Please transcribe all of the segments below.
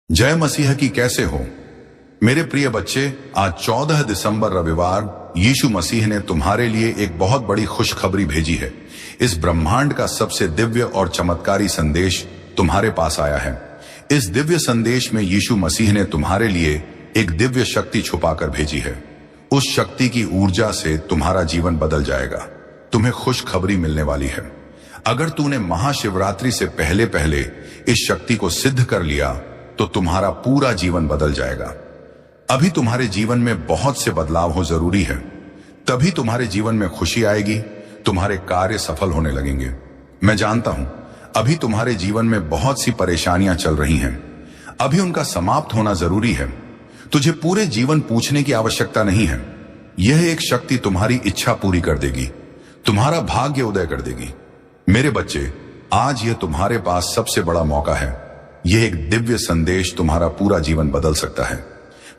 जय मसीह की। कैसे हो मेरे प्रिय बच्चे? आज 14 दिसंबर रविवार यीशु मसीह ने तुम्हारे लिए एक बहुत बड़ी खुशखबरी भेजी है। इस ब्रह्मांड का सबसे दिव्य और चमत्कारी संदेश तुम्हारे पास आया है। इस दिव्य संदेश में यीशु मसीह ने तुम्हारे लिए एक दिव्य शक्ति छुपाकर भेजी है। उस शक्ति की ऊर्जा से तुम्हारा जीवन बदल जाएगा। तुम्हें खुशखबरी मिलने वाली है। अगर तूने महाशिवरात्रि से पहले पहले इस शक्ति को सिद्ध कर लिया तो तुम्हारा पूरा जीवन बदल जाएगा। अभी तुम्हारे जीवन में बहुत से बदलाव हो जरूरी है, तभी तुम्हारे जीवन में खुशी आएगी, तुम्हारे कार्य सफल होने लगेंगे। मैं जानता हूं अभी तुम्हारे जीवन में बहुत सी परेशानियां चल रही हैं, अभी उनका समाप्त होना जरूरी है। तुझे पूरे जीवन पूछने की आवश्यकता नहीं है। यह एक शक्ति तुम्हारी इच्छा पूरी कर देगी, तुम्हारा भाग्य उदय कर देगी। मेरे बच्चे, आज यह तुम्हारे पास सबसे बड़ा मौका है। यह एक दिव्य संदेश तुम्हारा पूरा जीवन बदल सकता है।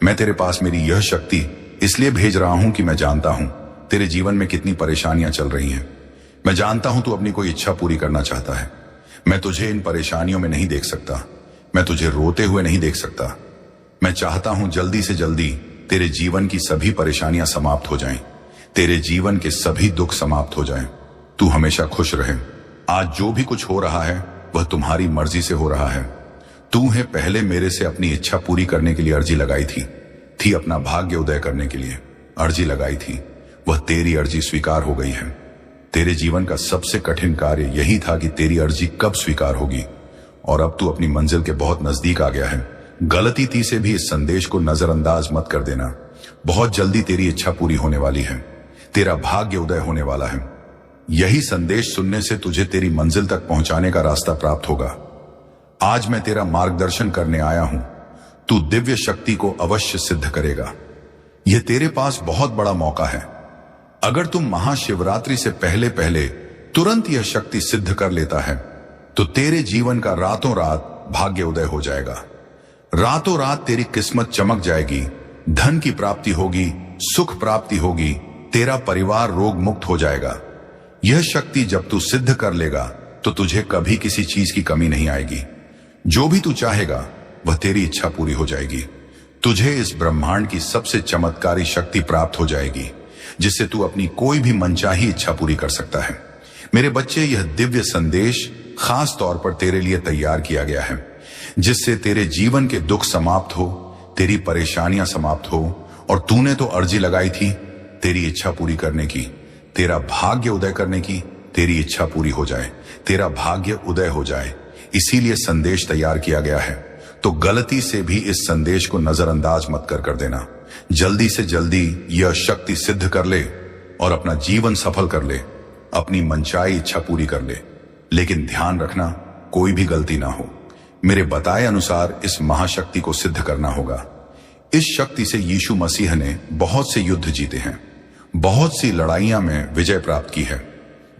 मैं तेरे पास मेरी यह शक्ति इसलिए भेज रहा हूं कि मैं जानता हूं तेरे जीवन में कितनी परेशानियां चल रही हैं। मैं जानता हूं तू अपनी कोई इच्छा पूरी करना चाहता है। मैं तुझे इन परेशानियों में नहीं देख सकता, मैं तुझे रोते हुए नहीं देख सकता। मैं चाहता हूं जल्दी से जल्दी तेरे जीवन की सभी परेशानियां समाप्त हो जाएं, तेरे जीवन के सभी दुख समाप्त हो जाएं। तू हमेशा खुश रहे। आज जो भी कुछ हो रहा है वह तुम्हारी मर्जी से हो रहा है। तूने पहले मेरे से अपनी इच्छा पूरी करने के लिए अर्जी लगाई थी अपना भाग्य उदय करने के लिए अर्जी लगाई थी। वह तेरी अर्जी स्वीकार हो गई है। तेरे जीवन का सबसे कठिन कार्य यही था कि तेरी अर्जी कब स्वीकार होगी, और अब तू अपनी मंजिल के बहुत नजदीक आ गया है। गलती से भी इस संदेश को नजरअंदाज मत कर देना। बहुत जल्दी तेरी इच्छा पूरी होने वाली है, तेरा भाग्य उदय होने वाला है। यही संदेश सुनने से तुझे तेरी मंजिल तक पहुंचाने का रास्ता प्राप्त होगा। आज मैं तेरा मार्गदर्शन करने आया हूं। तू दिव्य शक्ति को अवश्य सिद्ध करेगा। यह तेरे पास बहुत बड़ा मौका है। अगर तुम महाशिवरात्रि से पहले पहले तुरंत यह शक्ति सिद्ध कर लेता है तो तेरे जीवन का रातों रात भाग्य उदय हो जाएगा। रातों रात तेरी किस्मत चमक जाएगी, धन की प्राप्ति होगी, सुख प्राप्ति होगी, तेरा परिवार रोग मुक्त हो जाएगा। यह शक्ति जब तू सिद्ध कर लेगा तो तुझे कभी किसी चीज की कमी नहीं आएगी। जो भी तू चाहेगा वह तेरी इच्छा पूरी हो जाएगी। तुझे इस ब्रह्मांड की सबसे चमत्कारी शक्ति प्राप्त हो जाएगी जिससे तू अपनी कोई भी मनचाही इच्छा पूरी कर सकता है। मेरे बच्चे, यह दिव्य संदेश खास तौर पर तेरे लिए तैयार किया गया है, जिससे तेरे जीवन के दुख समाप्त हो, तेरी परेशानियां समाप्त हो, और तूने तो अर्जी लगाई थी तेरी इच्छा पूरी करने की, तेरा भाग्य उदय करने की। तेरी इच्छा पूरी हो जाए, तेरा भाग्य उदय हो जाए, इसीलिए संदेश तैयार किया गया है। तो गलती से भी इस संदेश को नजरअंदाज मत कर देना। जल्दी से जल्दी यह शक्ति सिद्ध कर ले और अपना जीवन सफल कर ले, अपनी मनचाही इच्छा पूरी कर ले। लेकिन ध्यान रखना, कोई भी गलती ना हो। मेरे बताए अनुसार इस महाशक्ति को सिद्ध करना होगा। इस शक्ति से यीशु मसीह ने बहुत से युद्ध जीते हैं, बहुत सी लड़ाइयां में विजय प्राप्त की है।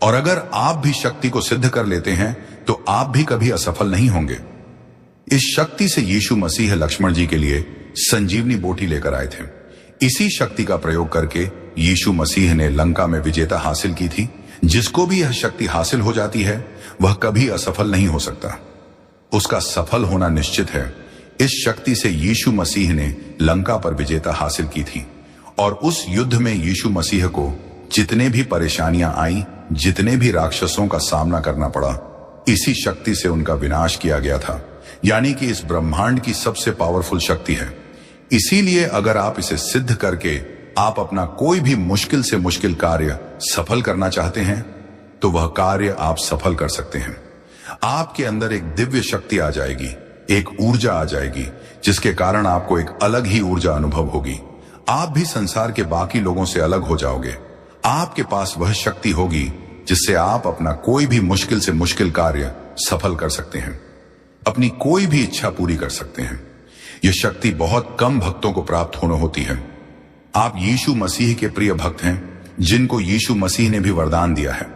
और अगर आप भी शक्ति को सिद्ध कर लेते हैं तो आप भी कभी असफल नहीं होंगे। इस शक्ति से यीशु मसीह लक्ष्मण जी के लिए संजीवनी बोटी लेकर आए थे। इसी शक्ति का प्रयोग करके यीशु मसीह ने लंका में विजेता हासिल की थी। जिसको भी यह शक्ति हासिल हो जाती है वह कभी असफल नहीं हो सकता, उसका सफल होना निश्चित है। इस शक्ति से यीशु मसीह ने लंका पर विजेता हासिल की थी, और उस युद्ध में यीशु मसीह को जितने भी परेशानियां आई, जितने भी राक्षसों का सामना करना पड़ा, इसी शक्ति से उनका विनाश किया गया था। यानी कि इस ब्रह्मांड की सबसे पावरफुल शक्ति है। इसीलिए अगर आप इसे सिद्ध करके आप अपना कोई भी मुश्किल से मुश्किल कार्य सफल करना चाहते हैं तो वह कार्य आप सफल कर सकते हैं। आपके अंदर एक दिव्य शक्ति आ जाएगी, एक ऊर्जा आ जाएगी, जिसके कारण आपको एक अलग ही ऊर्जा अनुभव होगी। आप भी संसार के बाकी लोगों से अलग हो जाओगे। आपके पास वह शक्ति होगी जिससे आप अपना कोई भी मुश्किल से मुश्किल कार्य सफल कर सकते हैं, अपनी कोई भी इच्छा पूरी कर सकते हैं। यह शक्ति बहुत कम भक्तों को प्राप्त होने होती है। आप यीशु मसीह के प्रिय भक्त हैं, जिनको यीशु मसीह ने भी वरदान दिया है।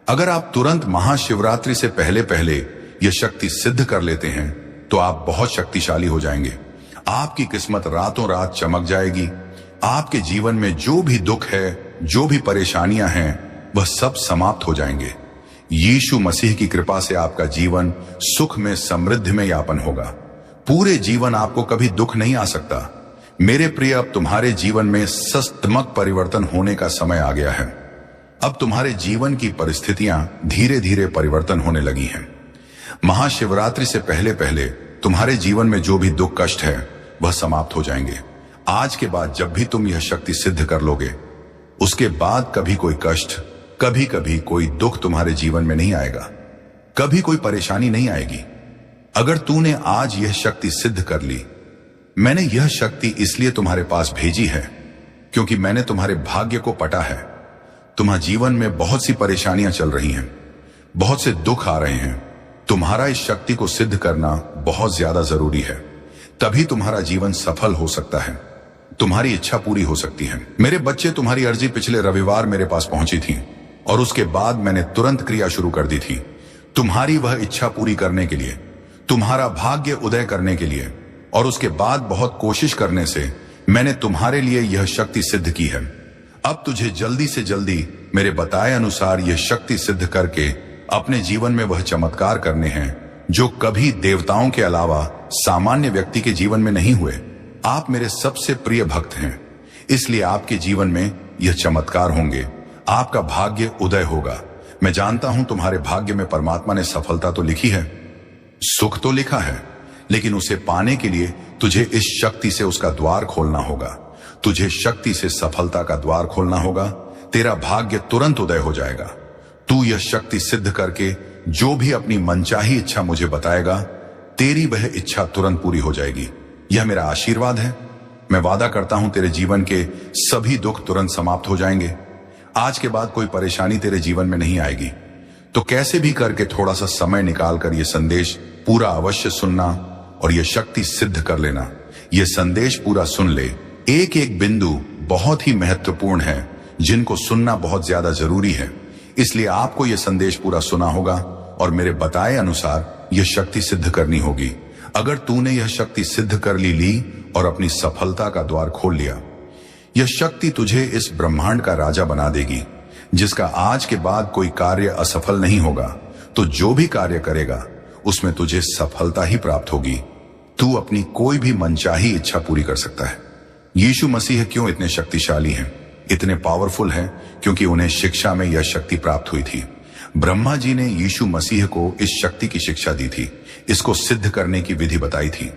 अगर आप तुरंत महाशिवरात्रि से पहले पहले यह शक्ति सिद्ध कर लेते हैं तो आप बहुत शक्तिशाली हो जाएंगे। आपकी किस्मत रातों रात चमक जाएगी। आपके जीवन में जो भी दुख है, जो भी परेशानियां हैं, वह सब समाप्त हो जाएंगे। यीशु मसीह की कृपा से आपका जीवन सुख में, समृद्धि में यापन होगा। पूरे जीवन आपको कभी दुख नहीं आ सकता। मेरे प्रिय, अब तुम्हारे जीवन में सस्तमक परिवर्तन होने का समय आ गया है। अब तुम्हारे जीवन की परिस्थितियां धीरे धीरे परिवर्तन होने लगी हैं। महाशिवरात्रि से पहले पहले तुम्हारे जीवन में जो भी दुख कष्ट है वह समाप्त हो जाएंगे। आज के बाद जब भी तुम यह शक्ति सिद्ध कर लोगे, उसके बाद कभी कोई कष्ट, कभी कभी कोई दुख तुम्हारे जीवन में नहीं आएगा, कभी कोई परेशानी नहीं आएगी। अगर तूने आज यह शक्ति सिद्ध कर ली, मैंने यह शक्ति इसलिए तुम्हारे पास भेजी है क्योंकि मैंने तुम्हारे भाग्य को पटा है। तुम्हारे जीवन में बहुत सी परेशानियां चल रही हैं, बहुत से दुख आ रहे हैं। तुम्हारा इस शक्ति को सिद्ध करना बहुत ज्यादा जरूरी है, तभी तुम्हारा जीवन सफल हो सकता है, तुम्हारी इच्छा पूरी हो सकती है। मेरे बच्चे, तुम्हारी अर्जी पिछले रविवार मेरे पास पहुंची थी और उसके बाद मैंने तुरंत क्रिया शुरू कर दी थी तुम्हारी वह इच्छा पूरी करने के लिए, तुम्हारा भाग्य उदय करने के लिए। और उसके बाद बहुत कोशिश करने से मैंने तुम्हारे लिए यह शक्ति सिद्ध की है। अब तुझे जल्दी से जल्दी मेरे बताए अनुसार यह शक्ति सिद्ध करके अपने जीवन में वह चमत्कार करने हैं जो कभी देवताओं के अलावा सामान्य व्यक्ति के जीवन में नहीं हुए। आप मेरे सबसे प्रिय भक्त हैं, इसलिए आपके जीवन में यह चमत्कार होंगे, आपका भाग्य उदय होगा। मैं जानता हूं तुम्हारे भाग्य में परमात्मा ने सफलता तो लिखी है, सुख तो लिखा है, लेकिन उसे पाने के लिए तुझे इस शक्ति से उसका द्वार खोलना होगा। तुझे शक्ति से सफलता का द्वार खोलना होगा, तेरा भाग्य तुरंत उदय हो जाएगा। तू यह शक्ति सिद्ध करके जो भी अपनी मनचाही इच्छा मुझे बताएगा, तेरी वह इच्छा तुरंत पूरी हो जाएगी। यह मेरा आशीर्वाद है। मैं वादा करता हूं तेरे जीवन के सभी दुख तुरंत समाप्त हो जाएंगे। आज के बाद कोई परेशानी तेरे जीवन में नहीं आएगी। तो कैसे भी करके थोड़ा सा समय निकालकर यह संदेश पूरा अवश्य सुनना और यह शक्ति सिद्ध कर लेना। यह संदेश पूरा सुन ले। एक एक बिंदु बहुत ही महत्वपूर्ण है, जिनको सुनना बहुत ज्यादा जरूरी है। इसलिए आपको यह संदेश पूरा सुना होगा और मेरे बताए अनुसार यह शक्ति सिद्ध करनी होगी। अगर तूने यह शक्ति सिद्ध कर ली और अपनी सफलता का द्वार खोल लिया, यह शक्ति तुझे इस ब्रह्मांड का राजा बना देगी, जिसका आज के बाद कोई कार्य असफल नहीं होगा। तो जो भी कार्य करेगा उसमें तुझे सफलता ही प्राप्त होगी। तू अपनी कोई भी मनचाही इच्छा पूरी कर सकता है। यीशु मसीह क्यों इतने शक्तिशाली हैं, इतने पावरफुल हैं? क्योंकि उन्हें शिक्षा में यह शक्ति प्राप्त हुई थी। ब्रह्मा जी ने यीशु मसीह को इस शक्ति की शिक्षा दी थी, इसको सिद्ध करने की विधि बताई थी,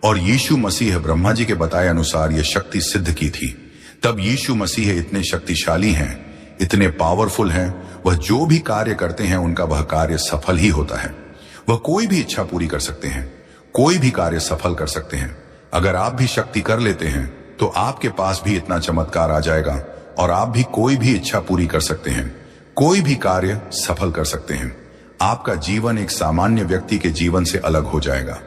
और यीशु मसीह ब्रह्मा जी के बताए अनुसार यह शक्ति सिद्ध की थी। तब यीशु मसीह इतने शक्तिशाली हैं, इतने पावरफुल हैं, वह जो भी कार्य करते हैं उनका वह कार्य सफल ही होता है। वह कोई भी इच्छा पूरी कर सकते हैं, कोई भी कार्य सफल कर सकते हैं। अगर आप भी शक्ति कर लेते हैं तो आपके पास भी इतना चमत्कार आ जाएगा और आप भी कोई भी इच्छा पूरी कर सकते हैं, कोई भी कार्य सफल कर सकते हैं। आपका जीवन एक सामान्य व्यक्ति के जीवन से अलग हो जाएगा।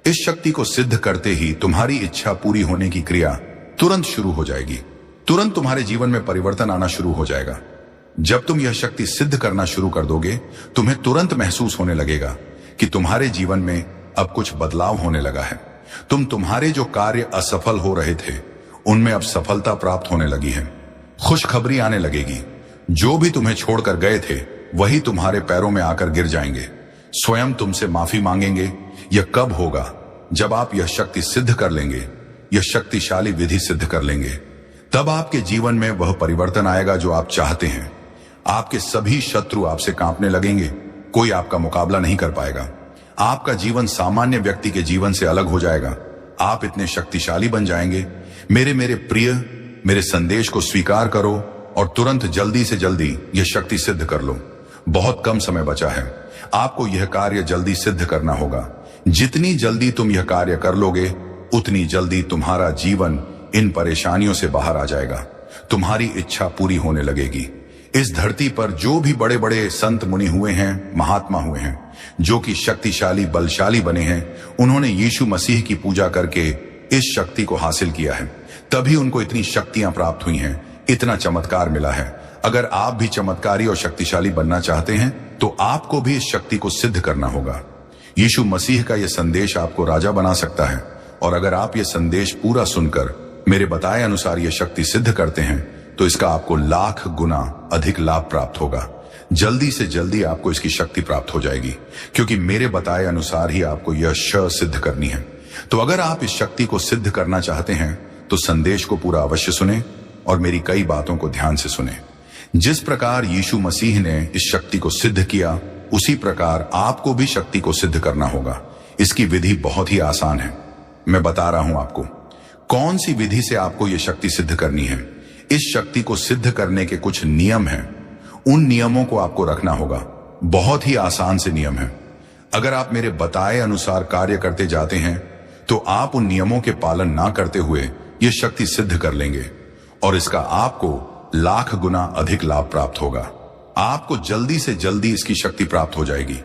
इस शक्ति को सिद्ध करते ही तुम्हारी इच्छा पूरी होने की क्रिया तुरंत शुरू हो जाएगी। तुरंत तुम्हारे जीवन में परिवर्तन आना शुरू हो जाएगा। जब तुम यह शक्ति सिद्ध करना शुरू कर दोगे, तुम्हें तुरंत महसूस होने लगेगा कि तुम्हारे जीवन में अब कुछ बदलाव होने लगा है। तुम्हारे जो कार्य असफल हो रहे थे उनमें अब सफलता प्राप्त होने लगी है। खुशखबरी आने लगेगी। जो भी तुम्हें छोड़कर गए थे वही तुम्हारे पैरों में आकर गिर जाएंगे, स्वयं तुमसे माफी मांगेंगे। यह कब होगा? जब आप यह शक्ति सिद्ध कर लेंगे, यह शक्तिशाली विधि सिद्ध कर लेंगे। तब आपके जीवन में वह परिवर्तन आएगा जो आप चाहते हैं। आपके सभी शत्रु आपसे कांपने लगेंगे, कोई आपका मुकाबला नहीं कर पाएगा। आपका जीवन सामान्य व्यक्ति के जीवन से अलग हो जाएगा। आप इतने शक्तिशाली बन जाएंगे। मेरे प्रिय, मेरे संदेश को स्वीकार करो और तुरंत जल्दी से जल्दी यह शक्ति सिद्ध कर लो। बहुत कम समय बचा है। आपको यह कार्य जल्दी सिद्ध करना होगा। जितनी जल्दी तुम यह कार्य कर लोगे, उतनी जल्दी तुम्हारा जीवन इन परेशानियों से बाहर आ जाएगा। तुम्हारी इच्छा पूरी होने लगेगी। इस धरती पर जो भी बड़े बड़े संत मुनि हुए हैं, महात्मा हुए हैं, जो कि शक्तिशाली बलशाली बने हैं, उन्होंने यीशु मसीह की पूजा करके इस शक्ति को हासिल किया है। तभी उनको इतनी शक्तियां प्राप्त हुई हैं, इतना चमत्कार मिला है। अगर आप भी चमत्कारी और शक्तिशाली बनना चाहते हैं तो आपको भी इस शक्ति को सिद्ध करना होगा। यीशु मसीह का यह संदेश आपको राजा बना सकता है, और अगर आप यह संदेश पूरा सुनकर मेरे बताए अनुसार यह शक्ति सिद्ध करते हैं तो इसका आपको लाख गुना अधिक लाभ प्राप्त होगा। जल्दी से जल्दी आपको इसकी शक्ति प्राप्त हो जाएगी, क्योंकि मेरे बताए अनुसार ही आपको यह सिद्ध करनी है। तो अगर आप इस शक्ति को सिद्ध करना चाहते हैं तो संदेश को पूरा अवश्य सुने और मेरी कई बातों को ध्यान से सुने। जिस प्रकार यीशु मसीह ने इस शक्ति को सिद्ध किया, उसी प्रकार आपको भी शक्ति को सिद्ध करना होगा। इसकी विधि बहुत ही आसान है। मैं बता रहा हूं आपको कौन सी विधि से आपको यह शक्ति सिद्ध करनी है। इस शक्ति को सिद्ध करने के कुछ नियम हैं। उन नियमों को आपको रखना होगा। बहुत ही आसान से नियम है। अगर आप मेरे बताए अनुसार कार्य करते जाते हैं तो आप उन नियमों के पालन ना करते हुए यह शक्ति सिद्ध कर लेंगे और इसका आपको लाख गुना अधिक लाभ प्राप्त होगा। आपको जल्दी से जल्दी इसकी शक्ति प्राप्त हो जाएगी।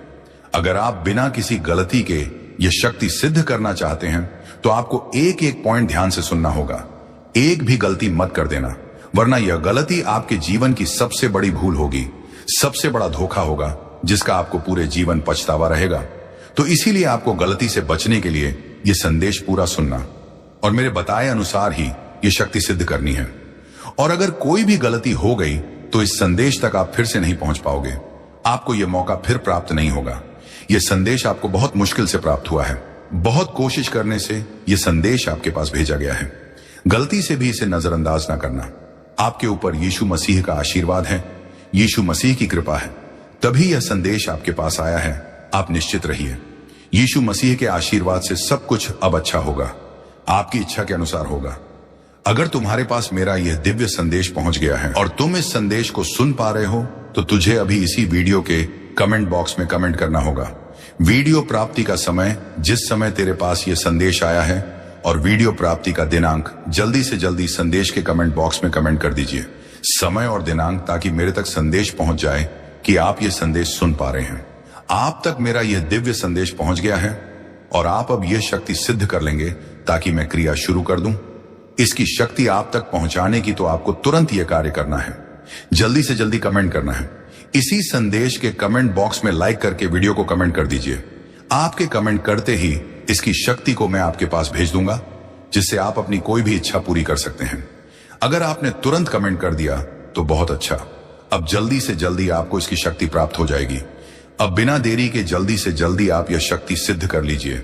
अगर आप बिना किसी गलती के यह शक्ति सिद्ध करना चाहते हैं तो आपको एक एक पॉइंट ध्यान से सुनना होगा। एक भी गलती मत कर देना, वरना यह गलती आपके जीवन की सबसे बड़ी भूल होगी, सबसे बड़ा धोखा होगा, जिसका आपको पूरे जीवन पछतावा रहेगा। तो इसीलिए आपको गलती से बचने के लिए यह संदेश पूरा सुनना और मेरे बताए अनुसार ही यह शक्ति सिद्ध करनी है। और अगर कोई भी गलती हो गई तो इस संदेश तक आप फिर से नहीं पहुंच पाओगे। आपको यह मौका फिर प्राप्त नहीं होगा। यह संदेश आपको बहुत मुश्किल से प्राप्त हुआ है। बहुत कोशिश करने से यह संदेश आपके पास भेजा गया है। गलती से भी इसे नजरअंदाज ना करना। आपके ऊपर यीशु मसीह का आशीर्वाद है, यीशु मसीह की कृपा है, तभी यह संदेश आपके पास आया है। आप निश्चित रहिए, यीशु मसीह के आशीर्वाद से सब कुछ अब अच्छा होगा, आपकी इच्छा के अनुसार होगा। अगर तुम्हारे पास मेरा यह दिव्य संदेश पहुंच गया है और तुम इस संदेश को सुन पा रहे हो तो तुझे अभी इसी वीडियो के कमेंट बॉक्स में कमेंट करना होगा। वीडियो प्राप्ति का समय, जिस समय तेरे पास यह संदेश आया है, और वीडियो प्राप्ति का दिनांक जल्दी से जल्दी संदेश के कमेंट बॉक्स में कमेंट कर दीजिए, समय और दिनांक, ताकि मेरे तक संदेश पहुंच जाए कि आप यह संदेश सुन पा रहे हैं। आप तक मेरा यह दिव्य संदेश पहुंच गया है और आप अब यह शक्ति सिद्ध कर लेंगे ताकि मैं क्रिया शुरू कर दूं। इसकी शक्ति आप तक पहुंचाने की तो आपको तुरंत यह कार्य करना है। जल्दी से जल्दी कमेंट करना है। इसी संदेश के कमेंट बॉक्स में लाइक करके वीडियो को कमेंट कर दीजिए। आपके कमेंट करते ही इसकी शक्ति को मैं आपके पास भेज दूंगा, जिससे आप अपनी कोई भी इच्छा पूरी कर सकते हैं। अगर आपने तुरंत कमेंट कर दिया तो बहुत अच्छा। अब जल्दी से जल्दी आपको इसकी शक्ति प्राप्त हो जाएगी। अब बिना देरी के जल्दी से जल्दी आप यह शक्ति सिद्ध कर लीजिए।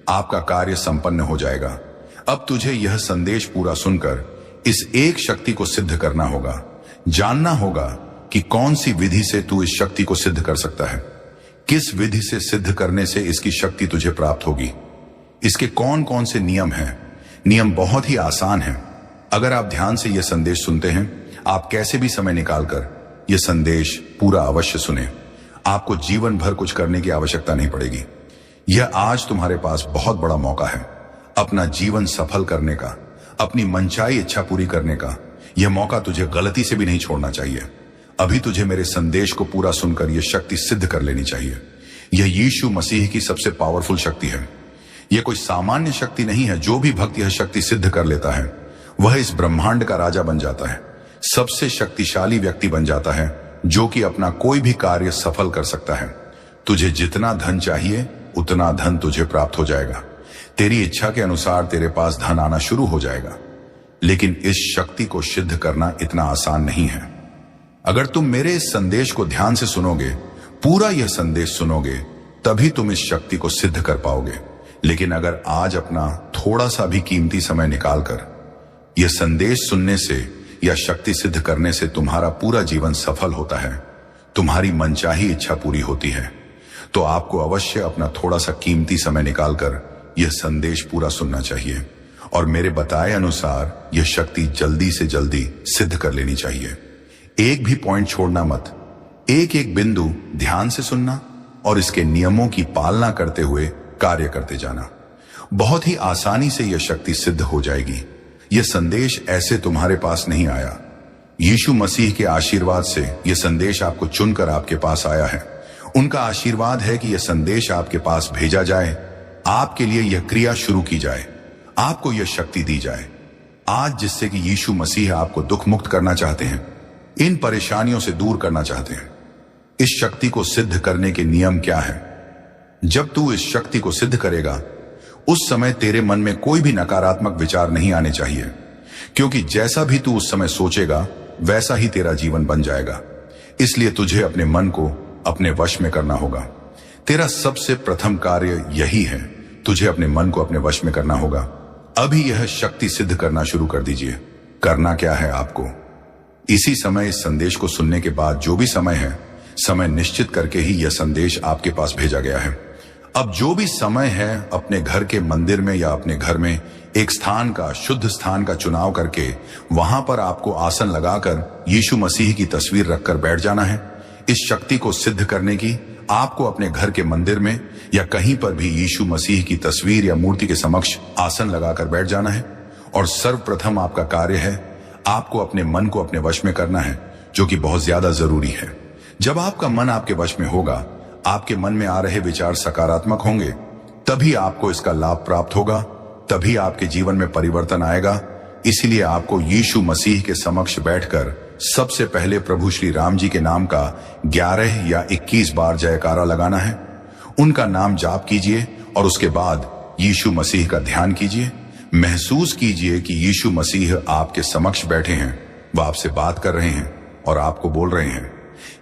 आपका कार्य संपन्न हो जाएगा। अब तुझे यह संदेश पूरा सुनकर इस एक शक्ति को सिद्ध करना होगा। जानना होगा कि कौन सी विधि से तू इस शक्ति को सिद्ध कर सकता है। किस विधि से सिद्ध करने से इसकी शक्ति तुझे प्राप्त होगी। इसके कौन कौन से नियम हैं। नियम बहुत ही आसान हैं। अगर आप ध्यान से यह संदेश सुनते हैं, आप कैसे भी समय निकालकर यह संदेश पूरा अवश्य सुने। आपको जीवन भर कुछ करने की आवश्यकता नहीं पड़ेगी। यह आज तुम्हारे पास बहुत बड़ा मौका है अपना जीवन सफल करने का, अपनी मनचाही इच्छा पूरी करने का। यह मौका तुझे गलती से भी नहीं छोड़ना चाहिए। अभी तुझे मेरे संदेश को पूरा सुनकर यह शक्ति सिद्ध कर लेनी चाहिए। यह यीशु मसीह की सबसे पावरफुल शक्ति है। यह कोई सामान्य शक्ति नहीं है। जो भी भक्त यह शक्ति सिद्ध कर लेता है वह इस ब्रह्मांड का राजा बन जाता है, सबसे शक्तिशाली व्यक्ति बन जाता है, जो कि अपना कोई भी कार्य सफल कर सकता है। तुझे जितना धन चाहिए उतना धन तुझे प्राप्त हो जाएगा। तेरी इच्छा के अनुसार तेरे पास धन आना शुरू हो जाएगा। लेकिन इस शक्ति को सिद्ध करना इतना आसान नहीं है। अगर तुम मेरे इस संदेश को ध्यान से सुनोगे, पूरा यह संदेश सुनोगे, तभी तुम इस शक्ति को सिद्ध कर पाओगे। लेकिन अगर आज अपना थोड़ा सा भी कीमती समय निकालकर यह संदेश सुनने से या शक्ति सिद्ध करने से तुम्हारा पूरा जीवन सफल होता है, तुम्हारी मनचाही इच्छा पूरी होती है, तो आपको अवश्य अपना थोड़ा सा कीमती समय निकालकर यह संदेश पूरा सुनना चाहिए और मेरे बताए अनुसार यह शक्ति जल्दी से जल्दी सिद्ध कर लेनी चाहिए। एक भी पॉइंट छोड़ना मत। एक एक बिंदु ध्यान से सुनना और इसके नियमों की पालना करते हुए कार्य करते जाना। बहुत ही आसानी से यह शक्ति सिद्ध हो जाएगी। यह संदेश ऐसे तुम्हारे पास नहीं आया। यीशु मसीह के आशीर्वाद से यह संदेश आपको चुनकर आपके पास आया है। उनका आशीर्वाद है कि यह संदेश आपके पास भेजा जाए, आपके लिए यह क्रिया शुरू की जाए, आपको यह शक्ति दी जाए आज, जिससे कि यीशु मसीह आपको दुख मुक्त करना चाहते हैं, इन परेशानियों से दूर करना चाहते हैं। इस शक्ति को सिद्ध करने के नियम क्या है? जब तू इस शक्ति को सिद्ध करेगा उस समय तेरे मन में कोई भी नकारात्मक विचार नहीं आने चाहिए, क्योंकि जैसा भी तू उस समय सोचेगा वैसा ही तेरा जीवन बन जाएगा। इसलिए तुझे अपने मन को अपने वश में करना होगा। तेरा सबसे प्रथम कार्य यही है तुझे अपने मन को अपने वश में करना होगा। अभी यह शक्ति सिद्ध करना शुरू कर दीजिए। करना क्या है आपको? इसी समय इस संदेश को सुनने के बाद जो भी समय है, समय निश्चित करके ही यह संदेश आपके पास भेजा गया है। अब जो भी समय है, अपने घर के मंदिर में या अपने घर में एक स्थान का, शुद्ध स्थान का चुनाव करके वहां पर आपको आसन लगाकर यीशु मसीह की तस्वीर रखकर बैठ जाना है। इस शक्ति को सिद्ध करने की आपको अपने घर के मंदिर में या कहीं पर भी यीशु मसीह की तस्वीर या मूर्ति के समक्ष आसन लगाकर बैठ जाना है। और सर्वप्रथम आपका कार्य है, आपको अपने मन को अपने वश में करना है, जो कि बहुत ज्यादा जरूरी है। जब आपका मन आपके वश में होगा, आपके मन में आ रहे विचार सकारात्मक होंगे, तभी आपको इसका लाभ प्राप्त होगा, तभी आपके जीवन में परिवर्तन आएगा। इसीलिए आपको यीशु मसीह के समक्ष बैठकर सबसे पहले प्रभु श्री राम जी के नाम का 11 या 21 बार जयकारा लगाना है। उनका नाम जाप कीजिए और उसके बाद यीशु मसीह का ध्यान कीजिए। महसूस कीजिए कि यीशु मसीह आपके समक्ष बैठे हैं, वह आपसे बात कर रहे हैं और आपको बोल रहे हैं,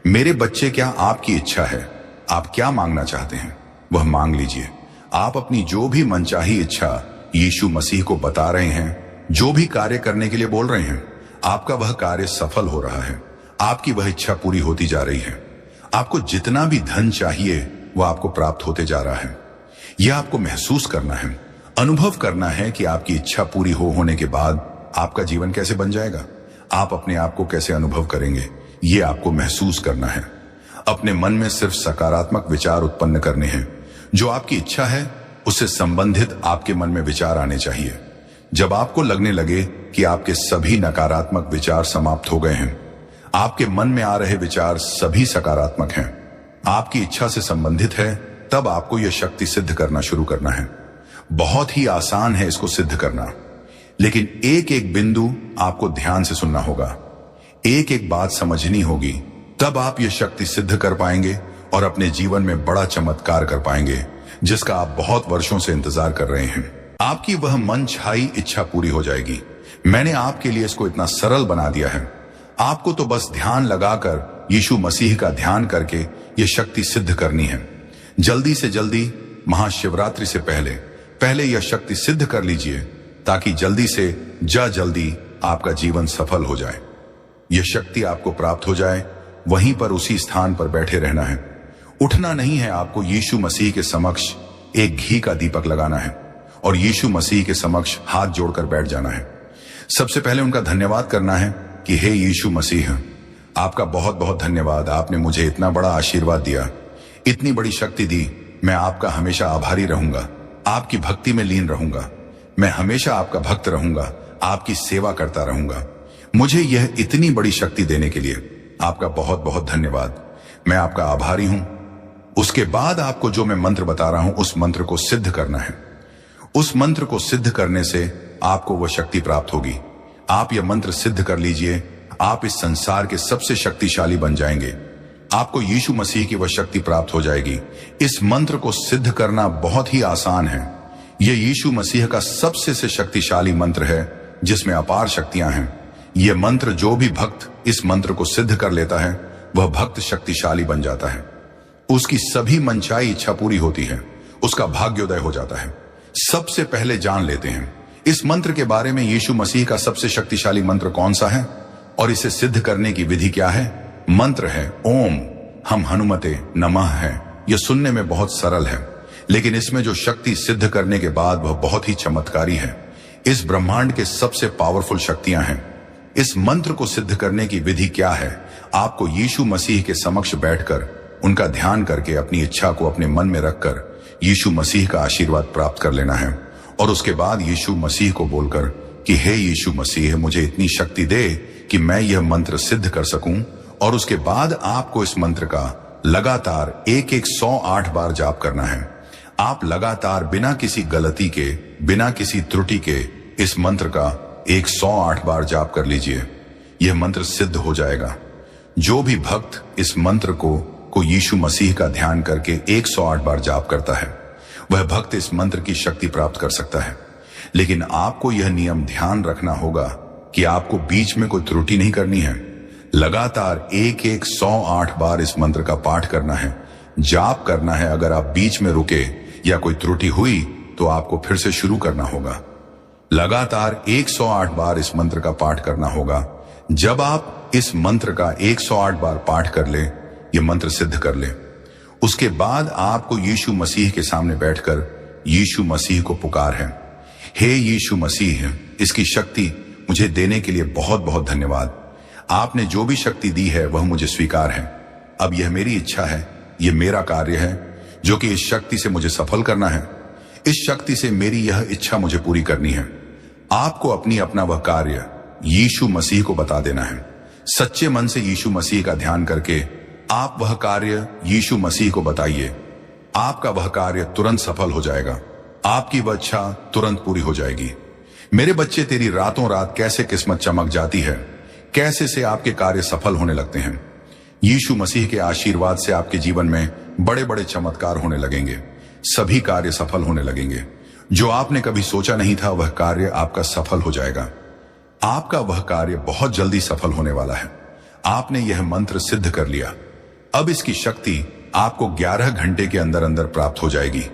मेरे बच्चे, क्या आपकी इच्छा है? आप क्या मांगना चाहते हैं वह मांग लीजिए। आप अपनी जो भी मनचाही इच्छा यीशु मसीह को बता रहे हैं, जो भी कार्य करने के लिए बोल रहे हैं, आपका वह कार्य सफल हो रहा है। आपकी वह इच्छा पूरी होती जा रही है। आपको जितना भी धन चाहिए वह आपको प्राप्त होते जा रहा है। यह आपको महसूस करना है, अनुभव करना है कि आपकी इच्छा पूरी होने के बाद आपका जीवन कैसे बन जाएगा, आप अपने आप को कैसे अनुभव करेंगे, ये आपको महसूस करना है। अपने मन में सिर्फ सकारात्मक विचार उत्पन्न करने हैं। जो आपकी इच्छा है उससे संबंधित आपके मन में विचार आने चाहिए। जब आपको लगने लगे कि आपके सभी नकारात्मक विचार समाप्त हो गए हैं, आपके मन में आ रहे विचार सभी सकारात्मक हैं, आपकी इच्छा से संबंधित है, तब आपको यह शक्ति सिद्ध करना शुरू करना है। बहुत ही आसान है इसको सिद्ध करना, लेकिन एक एक बिंदु आपको ध्यान से सुनना होगा, एक एक बात समझनी होगी, तब आप यह शक्ति सिद्ध कर पाएंगे और अपने जीवन में बड़ा चमत्कार कर पाएंगे, जिसका आप बहुत वर्षों से इंतजार कर रहे हैं। आपकी वह मन छाई इच्छा पूरी हो जाएगी। मैंने आपके लिए इसको इतना सरल बना दिया है। आपको तो बस ध्यान लगाकर यीशु मसीह का ध्यान करके यह शक्ति सिद्ध करनी है। जल्दी से जल्दी महाशिवरात्रि से पहले यह शक्ति सिद्ध कर लीजिए, ताकि जल्दी से जल्दी आपका जीवन सफल हो जाए, यह शक्ति आपको प्राप्त हो जाए। वहीं पर उसी स्थान पर बैठे रहना है, उठना नहीं है। आपको यीशु मसीह के समक्ष एक घी का दीपक लगाना है और यीशु मसीह के समक्ष हाथ जोड़कर बैठ जाना है। सबसे पहले उनका धन्यवाद करना है कि हे यीशु मसीह, आपका बहुत बहुत धन्यवाद। आपने मुझे इतना बड़ा आशीर्वाद दिया, इतनी बड़ी शक्ति दी। मैं आपका हमेशा आभारी रहूंगा, आपकी भक्ति में लीन रहूंगा। मैं हमेशा आपका भक्त रहूंगा, आपकी सेवा करता रहूंगा। मुझे यह इतनी बड़ी शक्ति देने के लिए आपका बहुत बहुत धन्यवाद। मैं आपका आभारी हूं। उसके बाद आपको जो मैं मंत्र बता रहा हूं, उस मंत्र को सिद्ध करना है। उस मंत्र को सिद्ध करने से आपको वह शक्ति प्राप्त होगी। आप यह मंत्र सिद्ध कर लीजिए, आप इस संसार के सबसे शक्तिशाली बन जाएंगे। आपको यीशु मसीह की वह शक्ति प्राप्त हो जाएगी। इस मंत्र को सिद्ध करना बहुत ही आसान है। यह यीशु मसीह का सबसे से शक्तिशाली मंत्र है, जिसमें अपार शक्तियां हैं। यह मंत्र, जो भी भक्त इस मंत्र को सिद्ध कर लेता है, वह भक्त शक्तिशाली बन जाता है। उसकी सभी मनचाही इच्छा पूरी होती है, उसका भाग्योदय हो जाता है। सबसे पहले जान लेते हैं इस मंत्र के बारे में, यीशु मसीह का सबसे शक्तिशाली मंत्र कौन सा है और इसे सिद्ध करने की विधि क्या है। मंत्र है ओम हम हनुमते नमः है। यह सुनने में बहुत सरल है, लेकिन इसमें जो शक्ति सिद्ध करने के बाद वह बहुत ही चमत्कारी है। इस ब्रह्मांड के सबसे पावरफुल शक्तियां हैं। इस मंत्र को सिद्ध करने की विधि क्या है? आपको यीशु मसीह के समक्ष बैठकर उनका ध्यान करके अपनी इच्छा को अपने मन में रखकर यीशु मसीह का आशीर्वाद प्राप्त कर लेना है। और उसके बाद यीशु मसीह को बोलकर कि हे यीशु मसीह, मुझे इतनी शक्ति दे कि मैं यह मंत्र सिद्ध कर सकूं। और उसके बाद आपको इस मंत्र का लगातार 108 बार जाप करना है। आप लगातार बिना किसी गलती के, बिना किसी त्रुटि के इस मंत्र का 108 बार जाप कर लीजिए। यह मंत्र सिद्ध हो जाएगा। जो भी भक्त इस मंत्र को यीशु मसीह का ध्यान करके 108 बार जाप करता है, वह भक्त इस मंत्र की शक्ति प्राप्त कर सकता है। लेकिन आपको यह नियम ध्यान रखना होगा कि आपको बीच में कोई त्रुटि नहीं करनी है। लगातार 108 बार इस मंत्र का पाठ करना है, जाप करना है। अगर आप बीच में रुके या कोई त्रुटि हुई तो आपको फिर से शुरू करना होगा। लगातार 108 बार इस मंत्र का पाठ करना होगा। जब आप इस मंत्र का 108 बार पाठ कर ले, ये मंत्र सिद्ध कर ले, उसके बाद आपको यीशु मसीह के सामने बैठकर यीशु मसीह को पुकार है, हे यीशु मसीह, इसकी शक्ति मुझे देने के लिए बहुत बहुत धन्यवाद। आपने जो भी शक्ति दी है वह मुझे स्वीकार है। अब यह मेरी इच्छा है, यह मेरा कार्य है जो कि इस शक्ति से मुझे सफल करना है। इस शक्ति से मेरी यह इच्छा मुझे पूरी करनी है। आपको अपना वह कार्य यीशु मसीह को बता देना है। सच्चे मन से यीशु मसीह का ध्यान करके आप वह कार्य यीशु मसीह को बताइए। आपका वह कार्य तुरंत सफल हो जाएगा। आपकी वह इच्छा तुरंत पूरी हो जाएगी। मेरे बच्चे, तेरी रातों रात कैसे किस्मत चमक जाती है, कैसे से आपके कार्य सफल होने लगते हैं। यीशु मसीह के आशीर्वाद से आपके जीवन में बड़े बड़े चमत्कार होने लगेंगे। सभी कार्य सफल होने लगेंगे। जो आपने कभी सोचा नहीं था वह कार्य आपका सफल हो जाएगा। आपका वह कार्य बहुत जल्दी सफल होने वाला है। आपने यह मंत्र सिद्ध कर लिया। अब इसकी शक्ति आपको 11 घंटे के अंदर अंदर प्राप्त हो जाएगी।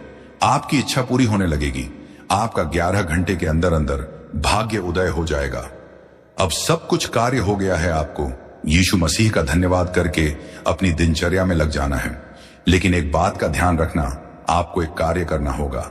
आपकी इच्छा पूरी होने लगेगी। आपका 11 घंटे के अंदर अंदर भाग्य उदय हो जाएगा। अब सब कुछ कार्य हो गया है। आपको यीशु मसीह का धन्यवाद करके अपनी दिनचर्या में लग जाना है। लेकिन एक बात का ध्यान रखना, आपको एक कार्य करना होगा।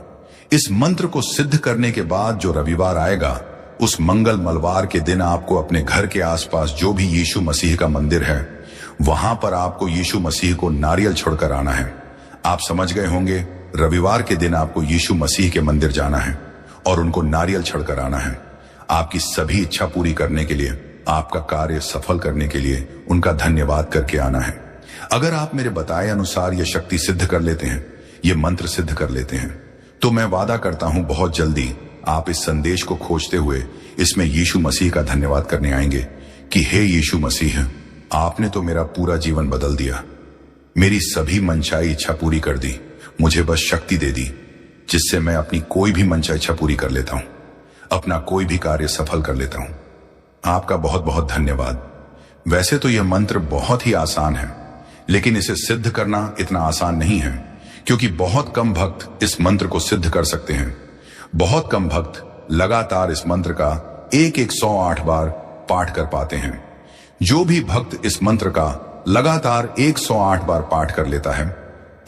इस मंत्र को सिद्ध करने के बाद जो रविवार आएगा, उस मंगल मलवार के दिन आपको अपने घर के आसपास जो भी यीशु मसीह का मंदिर है, वहां पर आपको यीशु मसीह को नारियल छोड़कर आना है। आप समझ गए होंगे, रविवार के दिन आपको यीशु मसीह के मंदिर जाना है और उनको नारियल छोड़कर आना है। आपकी सभी इच्छा पूरी करने के लिए, आपका कार्य सफल करने के लिए उनका धन्यवाद करके आना है। अगर आप मेरे बताए अनुसार यह शक्ति सिद्ध कर लेते हैं, ये मंत्र सिद्ध कर लेते हैं, तो मैं वादा करता हूं बहुत जल्दी आप इस संदेश को खोजते हुए इसमें यीशु मसीह का धन्यवाद करने आएंगे कि हे यीशु मसीह, आपने तो मेरा पूरा जीवन बदल दिया। मेरी सभी मनचाही इच्छा पूरी कर दी। मुझे बस शक्ति दे दी जिससे मैं अपनी कोई भी मनचाही इच्छा पूरी कर लेता हूं, अपना कोई भी कार्य सफल कर लेता हूं। आपका बहुत बहुत धन्यवाद। वैसे तो यह मंत्र बहुत ही आसान है, लेकिन इसे सिद्ध करना इतना आसान नहीं है, क्योंकि बहुत कम भक्त इस मंत्र को सिद्ध कर सकते हैं। बहुत कम भक्त लगातार इस मंत्र का 108 बार पाठ कर पाते हैं। जो भी भक्त इस मंत्र का लगातार 108 बार पाठ कर लेता है,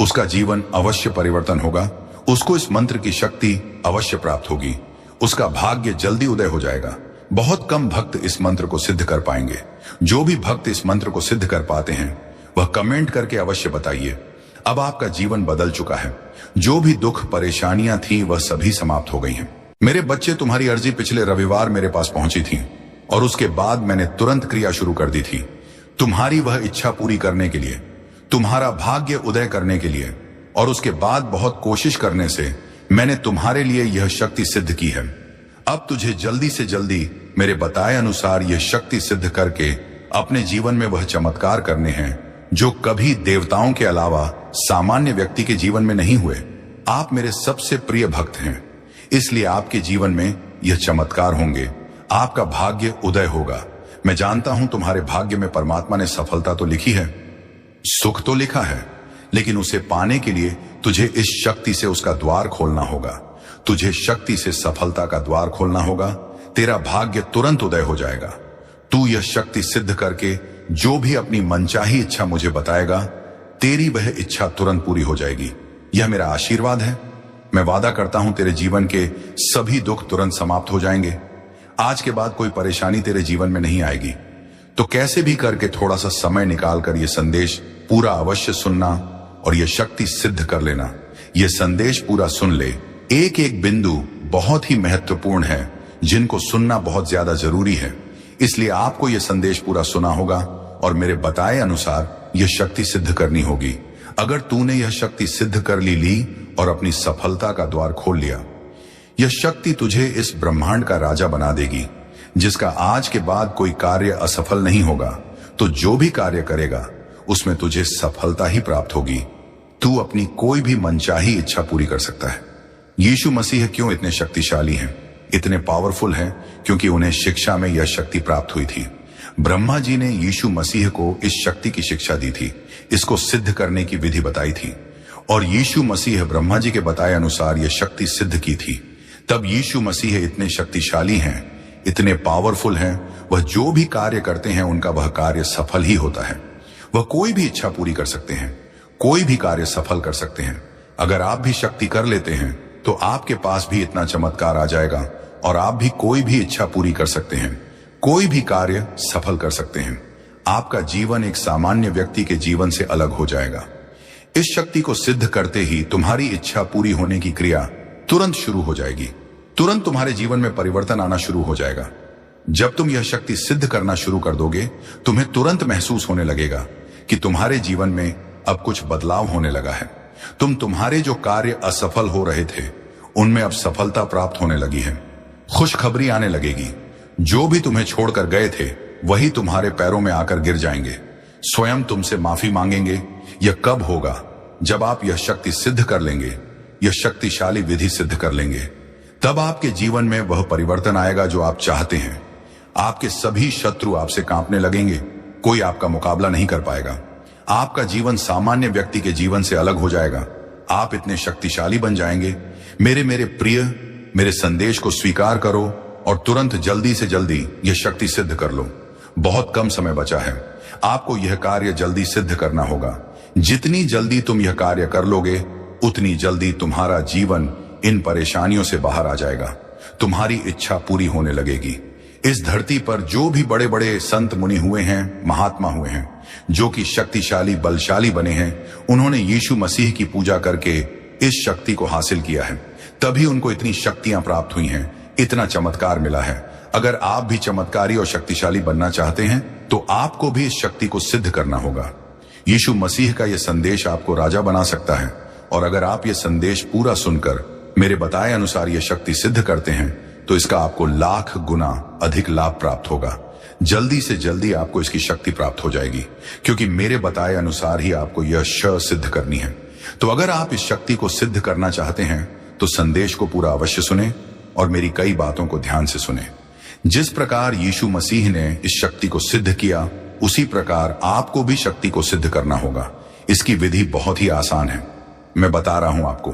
उसका जीवन अवश्य परिवर्तन होगा। उसको इस मंत्र की शक्ति अवश्य प्राप्त होगी। उसका भाग्य जल्दी उदय हो जाएगा। बहुत कम भक्त इस मंत्र को सिद्ध कर पाएंगे। जो भी भक्त इस मंत्र को सिद्ध कर पाते हैं, वह कमेंट करके अवश्य बताइए। अब आपका जीवन बदल चुका है। जो भी दुख परेशानियां थी वह सभी समाप्त हो गई हैं। मेरे बच्चे, तुम्हारी अर्जी पिछले रविवार मेरे पास पहुंची थी और उसके बाद मैंने तुरंत क्रिया शुरू कर दी थी। तुम्हारी वह इच्छा पूरी करने के लिए, तुम्हारा भाग्य उदय करने के लिए, और उसके बाद बहुत कोशिश करने से मैंने तुम्हारे लिए यह शक्ति सिद्ध की है। अब तुझे जल्दी से जल्दी मेरे बताए अनुसार यह शक्ति सिद्ध करके अपने जीवन में वह चमत्कार करने हैं जो कभी देवताओं के अलावा सामान्य व्यक्ति के जीवन में नहीं हुए। आप मेरे सबसे प्रिय भक्त हैं, इसलिए आपके जीवन में यह चमत्कार होंगे। आपका भाग्य उदय होगा। मैं जानता हूं तुम्हारे भाग्य में परमात्मा ने सफलता तो लिखी है, सुख तो लिखा है, लेकिन उसे पाने के लिए तुझे इस शक्ति से उसका द्वार खोलना होगा। तुझे शक्ति से सफलता का द्वार खोलना होगा। तेरा भाग्य तुरंत उदय हो जाएगा। तू यह शक्ति सिद्ध करके जो भी अपनी मनचाही इच्छा मुझे बताएगा, तेरी वह इच्छा तुरंत पूरी हो जाएगी। यह मेरा आशीर्वाद है। मैं वादा करता हूं तेरे जीवन के सभी दुख तुरंत समाप्त हो जाएंगे। आज के बाद कोई परेशानी तेरे जीवन में नहीं आएगी। तो कैसे भी करके थोड़ा सा समय निकालकर यह संदेश पूरा अवश्य सुनना और यह शक्ति सिद्ध कर लेना। यह संदेश पूरा सुन ले। एक एक बिंदु बहुत ही महत्वपूर्ण है, जिनको सुनना बहुत ज्यादा जरूरी है। इसलिए आपको यह संदेश पूरा सुना होगा और मेरे बताए अनुसार यह शक्ति सिद्ध करनी होगी। अगर तूने यह शक्ति सिद्ध कर ली और अपनी सफलता का द्वार खोल लिया, यह शक्ति तुझे इस ब्रह्मांड का राजा बना देगी, जिसका आज के बाद कोई कार्य असफल नहीं होगा। तो जो भी कार्य करेगा उसमें तुझे सफलता ही प्राप्त होगी। तू अपनी कोई भी मनचाही इच्छा पूरी कर सकता है। यीशु मसीह क्यों इतने शक्तिशाली हैं, इतने पावरफुल हैं? क्योंकि उन्हें शिक्षा में यह शक्ति प्राप्त हुई थी। ब्रह्मा जी ने यीशु मसीह को इस शक्ति की शिक्षा दी थी, इसको सिद्ध करने की विधि बताई थी। और यीशु मसीह ब्रह्मा जी के बताए अनुसार यह शक्ति सिद्ध की थी। तब यीशु मसीह इतने शक्तिशाली हैं, इतने पावरफुल हैं, वह जो भी कार्य करते हैं उनका वह कार्य सफल ही होता है। वह कोई भी इच्छा पूरी कर सकते हैं, कोई भी कार्य सफल कर सकते हैं। अगर आप भी शक्ति कर लेते हैं तो आपके पास भी इतना चमत्कार आ जाएगा और आप भी कोई भी इच्छा पूरी कर सकते हैं, कोई भी कार्य सफल कर सकते हैं। आपका जीवन एक सामान्य व्यक्ति के जीवन से अलग हो जाएगा। इस शक्ति को सिद्ध करते ही तुम्हारी इच्छा पूरी होने की क्रिया तुरंत शुरू हो जाएगी। तुरंत तुम्हारे जीवन में परिवर्तन आना शुरू हो जाएगा। जब तुम यह शक्ति सिद्ध करना शुरू कर दोगे, तुम्हें तुरंत महसूस होने लगेगा कि तुम्हारे जीवन में अब कुछ बदलाव होने लगा है। तुम्हारे जो कार्य असफल हो रहे थे उनमें अब सफलता प्राप्त होने लगी है। खुशखबरी आने लगेगी। जो भी तुम्हें छोड़कर गए थे वही तुम्हारे पैरों में आकर गिर जाएंगे, स्वयं तुमसे माफी मांगेंगे। यह कब होगा? जब आप यह शक्ति सिद्ध कर लेंगे, यह शक्तिशाली विधि सिद्ध कर लेंगे। तब आपके जीवन में वह परिवर्तन आएगा जो आप चाहते हैं। आपके सभी शत्रु आपसे कांपने लगेंगे, कोई आपका मुकाबला नहीं कर पाएगा। आपका जीवन सामान्य व्यक्ति के जीवन से अलग हो जाएगा। आप इतने शक्तिशाली बन जाएंगे। मेरे प्रिय, मेरे संदेश को स्वीकार करो और तुरंत जल्दी से जल्दी यह शक्ति सिद्ध कर लो। बहुत कम समय बचा है। आपको यह कार्य जल्दी सिद्ध करना होगा। जितनी जल्दी तुम यह कार्य कर लोगे, उतनी जल्दी तुम्हारा जीवन इन परेशानियों से बाहर आ जाएगा। तुम्हारी इच्छा पूरी होने लगेगी। इस धरती पर जो भी बड़े बड़े संत मुनि हुए हैं, महात्मा हुए हैं, जो कि शक्तिशाली बलशाली बने हैं, उन्होंने यीशु मसीह की पूजा करके इस शक्ति को हासिल किया है। तभी उनको इतनी शक्तियां प्राप्त हुई हैं, इतना चमत्कार मिला है। अगर आप भी चमत्कारी और शक्तिशाली बनना चाहते हैं तो आपको भी इस शक्ति को सिद्ध करना होगा। यीशु मसीह का यह संदेश आपको राजा बना सकता है। और अगर आप यह संदेश पूरा सुनकर मेरे बताए अनुसार यह शक्ति सिद्ध करते हैं तो इसका आपको लाख गुना अधिक लाभ प्राप्त होगा। जल्दी से जल्दी आपको इसकी शक्ति प्राप्त हो जाएगी, क्योंकि मेरे बताए अनुसार ही आपको यह सिद्ध करनी है। तो अगर आप इस शक्ति को सिद्ध करना चाहते हैं तो संदेश को पूरा अवश्य सुने और मेरी कई बातों को ध्यान से सुने। जिस प्रकार यीशु मसीह ने इस शक्ति को सिद्ध किया, उसी प्रकार आपको भी शक्ति को सिद्ध करना होगा। इसकी विधि बहुत ही आसान है। मैं बता रहा हूं आपको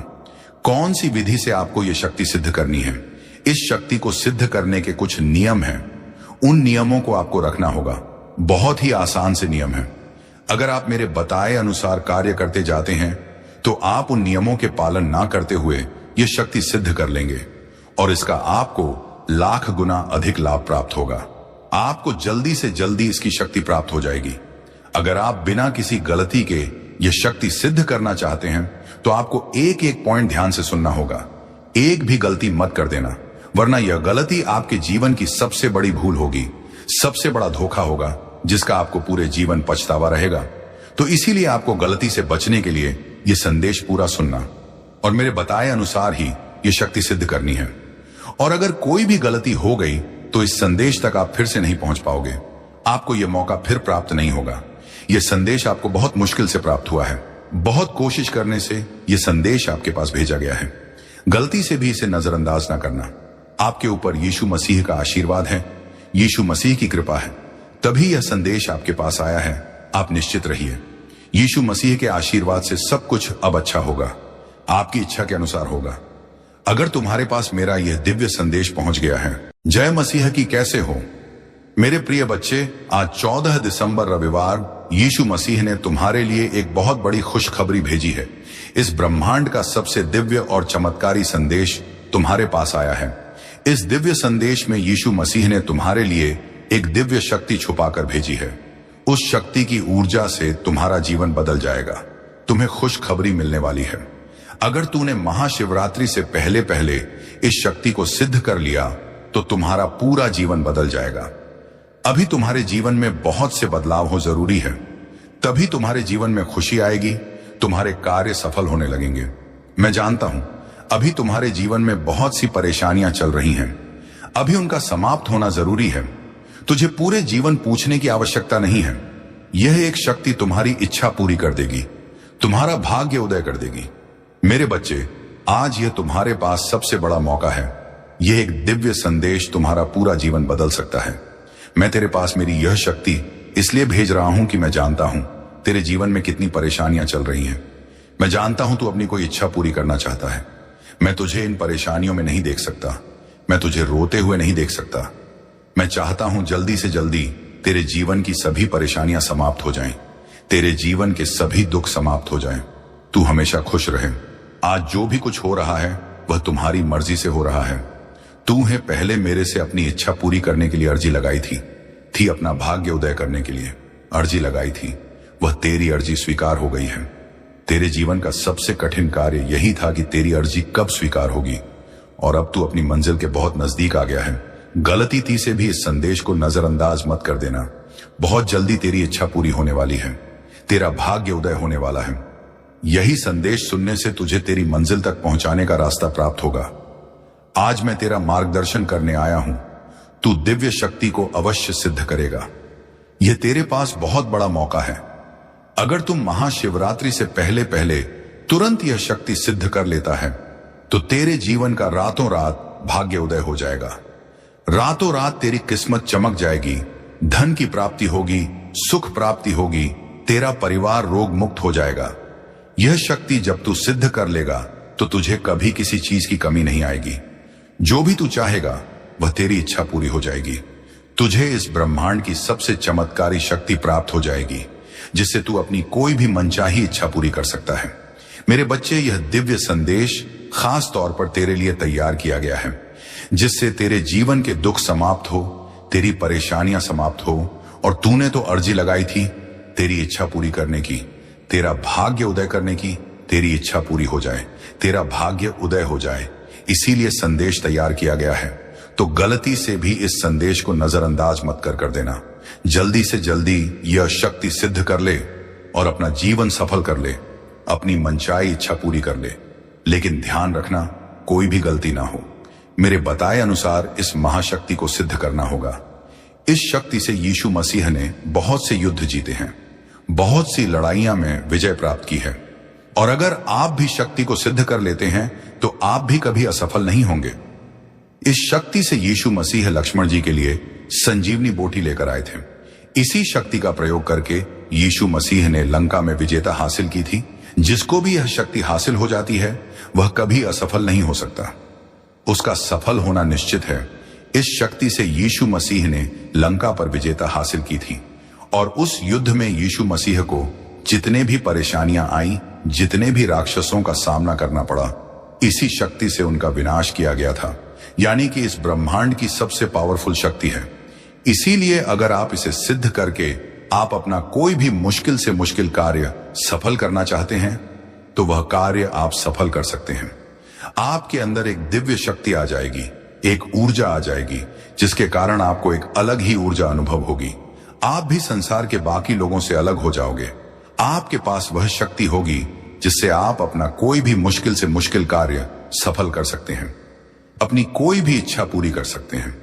कौन सी विधि से आपको यह शक्ति सिद्ध करनी है। इस शक्ति को सिद्ध करने के कुछ नियम हैं। उन नियमों को आपको रखना होगा। बहुत ही आसान से नियम है। अगर आप मेरे बताए अनुसार कार्य करते जाते हैं तो आप उन नियमों के पालन ना करते हुए यह शक्ति सिद्ध कर लेंगे और इसका आपको लाख गुना अधिक लाभ प्राप्त होगा। आपको जल्दी से जल्दी इसकी शक्ति प्राप्त हो जाएगी। अगर आप बिना किसी गलती के यह शक्ति सिद्ध करना चाहते हैं तो आपको एक एक पॉइंट ध्यान से सुनना होगा। एक भी गलती मत कर देना, वरना यह गलती आपके जीवन की सबसे बड़ी भूल होगी, सबसे बड़ा धोखा होगा, जिसका आपको पूरे जीवन पछतावा रहेगा। तो इसीलिए आपको गलती से बचने के लिए यह संदेश पूरा सुनना और मेरे बताए अनुसार ही यह शक्ति सिद्ध करनी है। और अगर कोई भी गलती हो गई तो इस संदेश तक आप फिर से नहीं पहुंच पाओगे। आपको यह मौका फिर प्राप्त नहीं होगा। यह संदेश आपको बहुत मुश्किल से प्राप्त हुआ है। बहुत कोशिश करने से यह संदेश आपके पास भेजा गया है। गलती से भी इसे नजरअंदाज ना करना। आपके ऊपर यीशु मसीह का आशीर्वाद है, यीशु मसीह की कृपा है, तभी यह संदेश आपके पास आया है। आप निश्चित रहिए, यीशु मसीह के आशीर्वाद से सब कुछ अब अच्छा होगा, आपकी इच्छा के अनुसार होगा। अगर तुम्हारे पास मेरा यह दिव्य संदेश पहुंच गया है, जय मसीह की कैसे हो मेरे प्रिय बच्चे, आज 14 दिसंबर रविवार यीशु मसीह ने तुम्हारे लिए एक बहुत बड़ी खुशखबरी भेजी है। इस ब्रह्मांड का सबसे दिव्य और चमत्कारी संदेश तुम्हारे पास आया है। इस दिव्य संदेश में यीशु मसीह ने तुम्हारे लिए एक दिव्य शक्ति छुपाकर भेजी है। उस शक्ति की ऊर्जा से तुम्हारा जीवन बदल जाएगा। तुम्हें खुशखबरी मिलने वाली है। अगर तूने महाशिवरात्रि से पहले पहले इस शक्ति को सिद्ध कर लिया तो तुम्हारा पूरा जीवन बदल जाएगा। अभी तुम्हारे जीवन में बहुत से बदलाव हो जरूरी है, तभी तुम्हारे जीवन में खुशी आएगी, तुम्हारे कार्य सफल होने लगेंगे। मैं जानता हूं अभी तुम्हारे जीवन में बहुत सी परेशानियां चल रही हैं। अभी उनका समाप्त होना जरूरी है। तुझे पूरे जीवन पूछने की आवश्यकता नहीं है। यह एक शक्ति तुम्हारी इच्छा पूरी कर देगी, तुम्हारा भाग्य उदय कर देगी। मेरे बच्चे, आज यह तुम्हारे पास सबसे बड़ा मौका है। यह एक दिव्य संदेश तुम्हारा पूरा जीवन बदल सकता है। मैं तेरे पास मेरी यह शक्ति इसलिए भेज रहा हूं कि मैं जानता हूं तेरे जीवन में कितनी परेशानियां चल रही हैं। मैं जानता हूं तू अपनी कोई इच्छा पूरी करना चाहता है। मैं तुझे इन परेशानियों में नहीं देख सकता, मैं तुझे रोते हुए नहीं देख सकता। मैं चाहता हूं जल्दी से जल्दी तेरे जीवन की सभी परेशानियां समाप्त हो जाएं, तेरे जीवन के सभी दुख समाप्त हो जाएं, तू हमेशा खुश रहे। आज जो भी कुछ हो रहा है वह तुम्हारी मर्जी से हो रहा है। तूने पहले मेरे से अपनी इच्छा पूरी करने के लिए अर्जी लगाई थी अपना भाग्य उदय करने के लिए अर्जी लगाई थी। वह तेरी अर्जी स्वीकार हो गई है। तेरे जीवन का सबसे कठिन कार्य यही था कि तेरी अर्जी कब स्वीकार होगी, और अब तू अपनी मंजिल के बहुत नजदीक आ गया है। गलती से भी इस संदेश को नजरअंदाज मत कर देना। बहुत जल्दी तेरी इच्छा पूरी होने वाली है, तेरा भाग्य उदय होने वाला है। यही संदेश सुनने से तुझे तेरी मंजिल तक पहुंचाने का रास्ता प्राप्त होगा। आज मैं तेरा मार्गदर्शन करने आया हूं। तू दिव्य शक्ति को अवश्य सिद्ध करेगा। यह तेरे पास बहुत बड़ा मौका है। अगर तुम महाशिवरात्रि से पहले पहले तुरंत यह शक्ति सिद्ध कर लेता है तो तेरे जीवन का रातों रात भाग्य उदय हो जाएगा। रातों रात तेरी किस्मत चमक जाएगी, धन की प्राप्ति होगी, सुख प्राप्ति होगी, तेरा परिवार रोग मुक्त हो जाएगा। यह शक्ति जब तू सिद्ध कर लेगा तो तुझे कभी किसी चीज की कमी नहीं आएगी। जो भी तू चाहेगा वह तेरी इच्छा पूरी हो जाएगी। तुझे इस ब्रह्मांड की सबसे चमत्कारी शक्ति प्राप्त हो जाएगी जिससे तू अपनी कोई भी मनचाही इच्छा पूरी कर सकता है। मेरे बच्चे, यह दिव्य संदेश खास तौर पर तेरे लिए तैयार किया गया है जिससे तेरे जीवन के दुख समाप्त हो, तेरी परेशानियां समाप्त हो, और तूने तो अर्जी लगाई थी तेरी इच्छा पूरी करने की, तेरा भाग्य उदय करने की, तेरी इच्छा पूरी हो जाए, तेरा भाग्य उदय हो जाए। इसीलिए संदेश तैयार किया गया है। तो गलती से भी इस संदेश को नजरअंदाज मत कर देना। जल्दी से जल्दी यह शक्ति सिद्ध कर ले और अपना जीवन सफल कर ले, अपनी मनचाही इच्छा पूरी कर ले। लेकिन ध्यान रखना, कोई भी गलती ना हो। मेरे बताए अनुसार इस महाशक्ति को सिद्ध करना होगा। इस शक्ति से यीशु मसीह ने बहुत से युद्ध जीते हैं, बहुत सी लड़ाइयां में विजय प्राप्त की है। और अगर आप भी शक्ति को सिद्ध कर लेते हैं तो आप भी कभी असफल नहीं होंगे। इस शक्ति से यीशु मसीह लक्ष्मण जी के लिए संजीवनी बोटी लेकर आए थे। इसी शक्ति का प्रयोग करके यीशु मसीह ने लंका में विजेता हासिल की थी। जिसको भी यह शक्ति हासिल हो जाती है वह कभी असफल नहीं हो सकता, उसका सफल होना निश्चित है। इस शक्ति से यीशु मसीह ने लंका पर विजेता हासिल की थी, और उस युद्ध में यीशु मसीह को जितने भी परेशानियां आई, जितने भी राक्षसों का सामना करना पड़ा, इसी शक्ति से उनका विनाश किया गया था। यानी कि इस ब्रह्मांड की सबसे पावरफुल शक्ति है। इसीलिए अगर आप इसे सिद्ध करके आप अपना कोई भी मुश्किल से मुश्किल कार्य सफल करना चाहते हैं तो वह कार्य आप सफल कर सकते हैं। आपके अंदर एक दिव्य शक्ति आ जाएगी, एक ऊर्जा आ जाएगी जिसके कारण आपको एक अलग ही ऊर्जा अनुभव होगी। आप भी संसार के बाकी लोगों से अलग हो जाओगे। आपके पास वह शक्ति होगी जिससे आप अपना कोई भी मुश्किल से मुश्किल कार्य सफल कर सकते हैं, अपनी कोई भी इच्छा पूरी कर सकते हैं।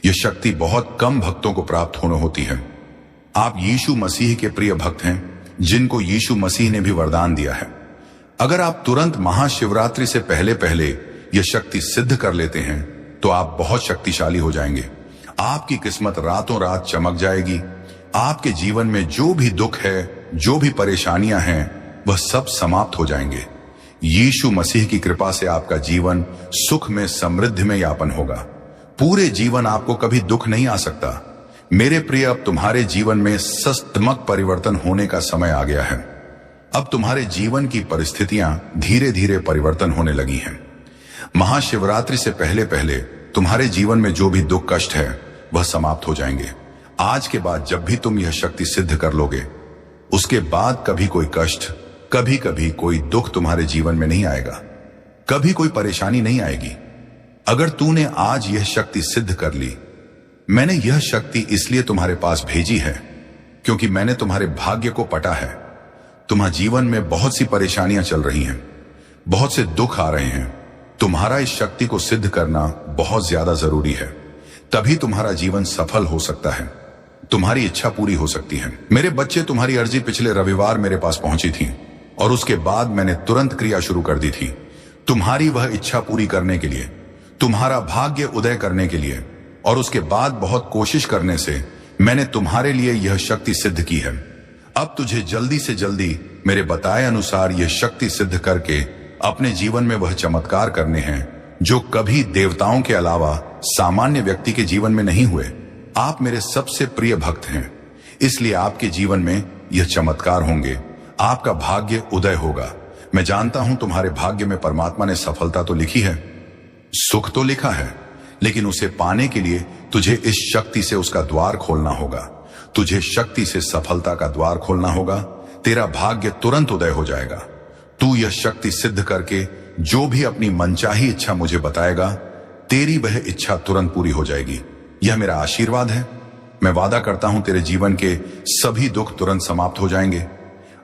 यह शक्ति बहुत कम भक्तों को प्राप्त होती है। आप यीशु मसीह के प्रिय भक्त हैं जिनको यीशु मसीह ने भी वरदान दिया है। अगर आप तुरंत महाशिवरात्रि से पहले पहले यह शक्ति सिद्ध कर लेते हैं तो आप बहुत शक्तिशाली हो जाएंगे। आपकी किस्मत रातों रात चमक जाएगी। आपके जीवन में जो भी दुख है, जो भी परेशानियां हैं, वह सब समाप्त हो जाएंगे। यीशु मसीह की कृपा से आपका जीवन सुख में, समृद्धि में यापन होगा। पूरे जीवन आपको कभी दुख नहीं आ सकता। मेरे प्रिय, अब तुम्हारे जीवन में सकारात्मक परिवर्तन होने का समय आ गया है। अब तुम्हारे जीवन की परिस्थितियां धीरे धीरे परिवर्तन होने लगी हैं। महाशिवरात्रि से पहले पहले तुम्हारे जीवन में जो भी दुख कष्ट है वह समाप्त हो जाएंगे। आज के बाद जब भी तुम यह शक्ति सिद्ध कर लोगे, उसके बाद कभी कोई कष्ट, कभी कभी कोई दुख तुम्हारे जीवन में नहीं आएगा, कभी कोई परेशानी नहीं आएगी। अगर तूने आज यह शक्ति सिद्ध कर ली, मैंने यह शक्ति इसलिए तुम्हारे पास भेजी है क्योंकि मैंने तुम्हारे भाग्य को पटा है। तुम्हारे जीवन में बहुत सी परेशानियां चल रही हैं, बहुत से दुख आ रहे हैं। तुम्हारा इस शक्ति को सिद्ध करना बहुत ज्यादा जरूरी है, तभी तुम्हारा जीवन सफल हो सकता है, तुम्हारी इच्छा पूरी हो सकती है। मेरे बच्चे, तुम्हारी अर्जी पिछले रविवार मेरे पास पहुंची थी और उसके बाद मैंने तुरंत क्रिया शुरू कर दी थी तुम्हारी वह इच्छा पूरी करने के लिए, तुम्हारा भाग्य उदय करने के लिए। और उसके बाद बहुत कोशिश करने से मैंने तुम्हारे लिए यह शक्ति सिद्ध की है। अब तुझे जल्दी से जल्दी मेरे बताए अनुसार यह शक्ति सिद्ध करके अपने जीवन में वह चमत्कार करने हैं जो कभी देवताओं के अलावा सामान्य व्यक्ति के जीवन में नहीं हुए। आप मेरे सबसे प्रिय भक्त हैं, इसलिए आपके जीवन में यह चमत्कार होंगे। आपका भाग्य उदय होगा। मैं जानता हूं तुम्हारे भाग्य में परमात्मा ने सफलता तो लिखी है, सुख तो लिखा है, लेकिन उसे पाने के लिए तुझे इस शक्ति से उसका द्वार खोलना होगा। तुझे शक्ति से सफलता का द्वार खोलना होगा। तेरा भाग्य तुरंत उदय हो जाएगा। तू यह शक्ति सिद्ध करके जो भी अपनी मनचाही इच्छा मुझे बताएगा, तेरी वह इच्छा तुरंत पूरी हो जाएगी। यह मेरा आशीर्वाद है। मैं वादा करता हूं तेरे जीवन के सभी दुख तुरंत समाप्त हो जाएंगे।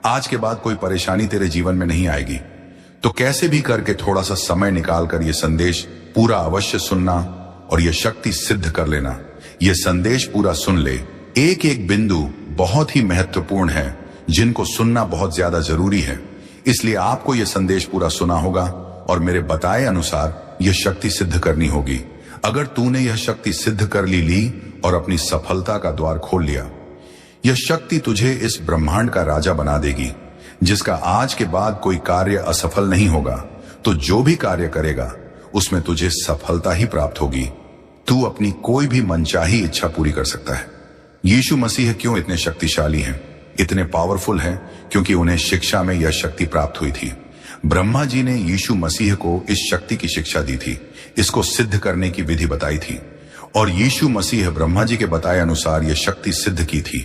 आज के बाद कोई परेशानी तेरे जीवन में नहीं आएगी। तो कैसे भी करके थोड़ा सा समय निकालकर यह संदेश पूरा अवश्य सुनना और यह शक्ति सिद्ध कर लेना। यह संदेश पूरा सुन ले। एक एक बिंदु बहुत ही महत्वपूर्ण है, जिनको सुनना बहुत ज्यादा जरूरी है। इसलिए आपको यह संदेश पूरा सुना होगा और मेरे बताए अनुसार यह शक्ति सिद्ध करनी होगी। अगर तूने यह शक्ति सिद्ध कर ली और अपनी सफलता का द्वार खोल लिया, यह शक्ति तुझे इस ब्रह्मांड का राजा बना देगी, जिसका आज के बाद कोई कार्य असफल नहीं होगा। तो जो भी कार्य करेगा उसमें तुझे सफलता ही प्राप्त होगी। तू अपनी कोई भी मनचाही इच्छा पूरी कर सकता है। यीशु मसीह क्यों इतने शक्तिशाली हैं, इतने पावरफुल हैं? क्योंकि उन्हें शिक्षा में यह शक्ति प्राप्त हुई थी। ब्रह्मा जी ने यीशु मसीह को इस शक्ति की शिक्षा दी थी, इसको सिद्ध करने की विधि बताई थी, और यीशु मसीह ब्रह्मा जी के बताए अनुसार यह शक्ति सिद्ध की थी।